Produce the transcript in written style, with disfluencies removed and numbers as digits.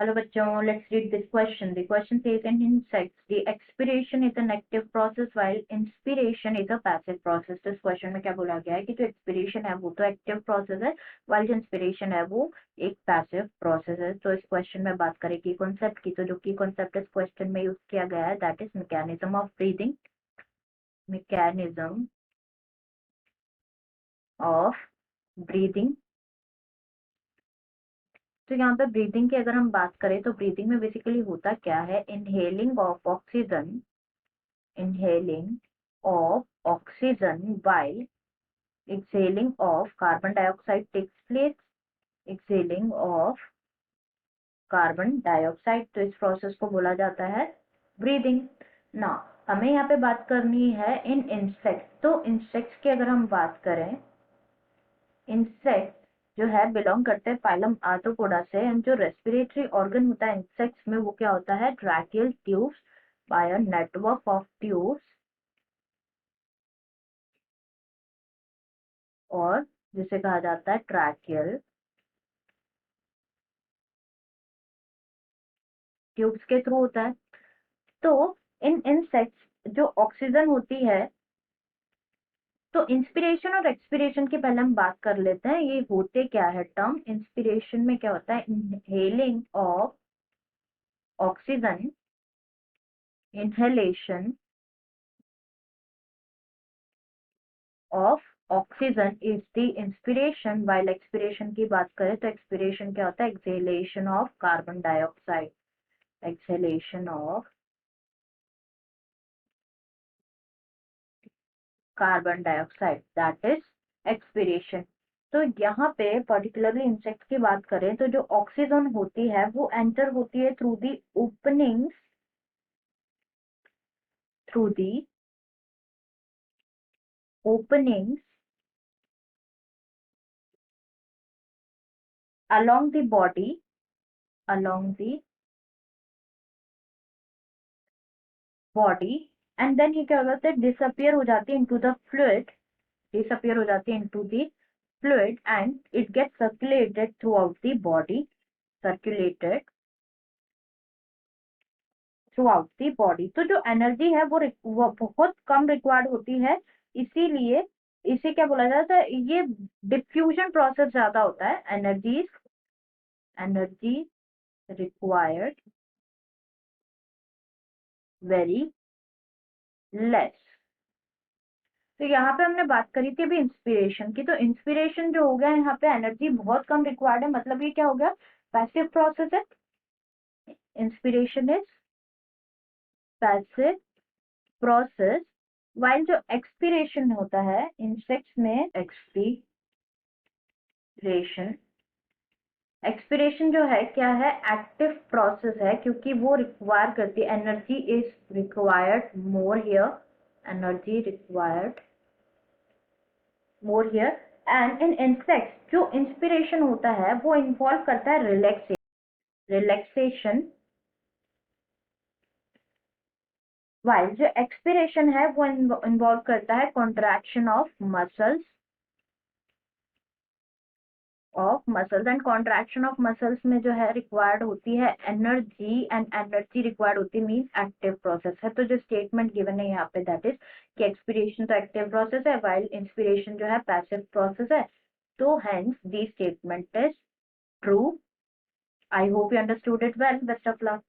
Hello bachon, let's read this question. The question says in insects, the expiration is an active process while inspiration is a passive process. तो इस question में क्या बोला गया है कि जो एक्सपिरेशन है वो तो एक्टिव प्रोसेस है, while जो इंस्पिरेशन है वो एक पैसिव प्रोसेस है. तो इस क्वेश्चन में बात करें की कॉन्सेप्ट की, तो जो की कॉन्सेप्ट इस क्वेश्चन में यूज किया गया है that is mechanism of breathing. Mechanism of breathing. तो यहाँ पे ब्रीदिंग की अगर हम बात करें तो ब्रीदिंग में बेसिकली होता क्या है, inhaling of oxygen, inhaling of oxygen while exhaling of carbon dioxide takes place. exhaling of carbon dioxide, तो इस प्रोसेस को बोला जाता है ब्रीदिंग. ना हमें यहाँ पे बात करनी है इन इंसेक्ट्स. तो इंसेक्ट्स की अगर हम बात करें, इंसेक्ट जो है बिलोंग करते हैं फाइलम आर्थ्रोपोडा से, एंड जो रेस्पिरेटरी ऑर्गन होता है इंसेक्ट्स में वो क्या होता है, tracheal tubes by a network of tubes, और जिसे कहा जाता है ट्रैकियल ट्यूब्स के थ्रू होता है. तो इन इंसेक्ट्स जो ऑक्सीजन होती है, तो इंस्पिरेशन और एक्सपिरेशन की पहले हम बात कर लेते हैं ये होते क्या है. टर्म इंस्पिरेशन में क्या होता है, inhaling of oxygen, inhalation of oxygen is the inspiration. While expiration की बात करें तो एक्सपिरेशन क्या होता है, exhalation of carbon dioxide, exhalation of carbon dioxide, that is expiration. तो यहाँ पे पर्टिकुलरली इंसेक्ट की बात करें तो जो ऑक्सीजन होती है वो एंटर होती है through the openings, through the openings along the body, along the body, and then ये क्या हो जाता है, डिसअपियर हो जाती है इनटू द फ्लूइड, disappear हो जाती है into the fluid and it gets circulated throughout the body, circulated throughout the body. तो जो एनर्जी है वो बहुत कम रिक्वायर्ड होती है, इसीलिए इसे क्या बोला जाता है, ये डिफ्यूजन प्रोसेस ज्यादा होता है. Energy required very less. तो यहाँ पे हमने बात करी थी अभी इंस्पिरेशन की, तो इंस्पिरेशन जो हो गया यहाँ पे एनर्जी बहुत कम रिक्वायर्ड है, मतलब ये क्या हो गया, पैसिव प्रोसेस है. Inspiration is passive process, while जो एक्सपिरेशन होता है इंसेक्ट्स में, एक्सपिरेशन, एक्सपिरेशन जो है क्या है, एक्टिव प्रोसेस है, क्योंकि वो रिक्वायर करती है, energy is required more here, energy required more here. And in insects जो इंस्पिरेशन होता है वो इन्वॉल्व करता है रिलैक्सेशन, वाइल जो एक्सपिरेशन है वो इन्वॉल्व करता है contraction of muscles, and contraction of muscles में जो है रिक्वायर्ड होती है एनर्जी, एंड एनर्जी रिक्वायर्ड होती है मीन्स एक्टिव प्रोसेस है. तो जो स्टेटमेंट गिवन है यहाँ पे दैट इज कि एक्सपिरेशन तो एक्टिव प्रोसेस है वाइल इंस्पिरेशन जो है पैसिव प्रोसेस है. तो hence the statement is true. I hope you understood it well. Best of luck.